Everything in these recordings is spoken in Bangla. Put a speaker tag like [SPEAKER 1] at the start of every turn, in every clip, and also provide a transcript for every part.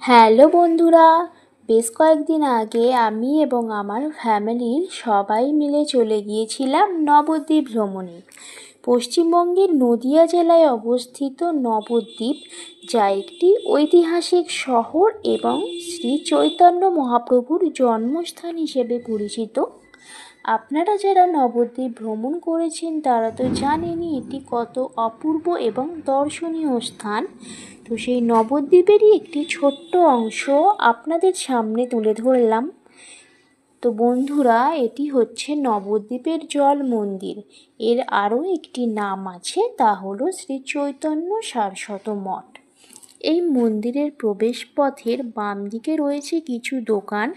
[SPEAKER 1] হ্যালো বন্ধুরা, বেশ কয়েকদিন আগে আমি এবং আমার ফ্যামিলির সবাই মিলে চলে গিয়েছিলাম নবদ্বীপ ভ্রমণে। পশ্চিমবঙ্গের নদিয়া জেলায় অবস্থিত নবদ্বীপ, যা একটি ঐতিহাসিক শহর এবং শ্রী চৈতন্য মহাপ্রভুর জন্মস্থান হিসেবে পরিচিত। আপনারা যারা নবদ্বীপ ভ্রমণ করেছেন তারা তো জানেনই এটি কত অপূর্ব এবং দর্শনীয় স্থান। তো সেই নবদ্বীপেরই একটি ছোট্ট অংশ আপনাদের সামনে তুলে ধরলাম। তো বন্ধুরা, এটি হচ্ছে নবদ্বীপের জল মন্দির। এর আরও একটি নাম আছে, তা হলো শ্রী চৈতন্য সারস্বত মঠ। এই মন্দিরের প্রবেশপথের বাম দিকে রয়েছে কিছু দোকান,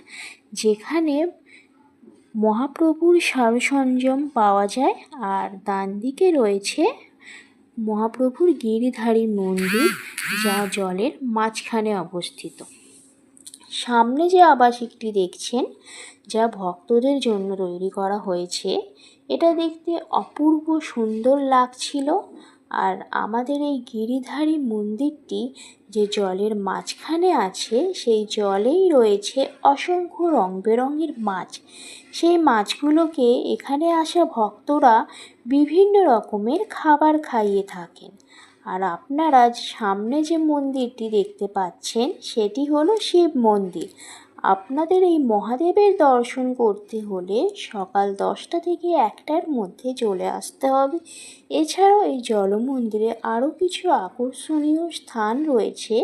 [SPEAKER 1] যেখানে মহাপ্রভুর সারসঞ্জম পাওয়া যায়, আর ডান দিকে রয়েছে মহাপ্রভুর গিরিধারী মন্দির, যা জলের মাঝখানে অবস্থিত। সামনে যে আবাসিকটি দেখছেন, যা ভক্তদের জন্য তৈরি করা হয়েছে, এটা দেখতে অপূর্ব সুন্দর লাগছিল। আর আমাদের এই গিরিধারী মন্দিরটি যে জলের মাঝখানে আছে, সেই জলেই রয়েছে অসংখ্য রং বেরঙের মাছ। সেই মাছগুলোকে এখানে আসা ভক্তরা বিভিন্ন রকমের খাবার খাইয়ে থাকেন। আর আপনারা সামনে যে মন্দিরটি দেখতে পাচ্ছেন, সেটি হলো শিব মন্দির। আপনাদের এই মহাদেবের দর্শন করতে হলে সকাল 10টা থেকে 1টার মধ্যে চলে আসতে হবে। এছাড়াও এই জল মন্দিরে আরও কিছু আকর্ষণীয় স্থান রয়েছে,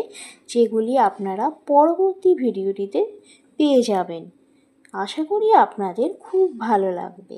[SPEAKER 1] যেগুলি আপনারা পরবর্তী ভিডিওটিতে পেয়ে যাবেন। আশা করি আপনাদের খুব ভালো লাগবে।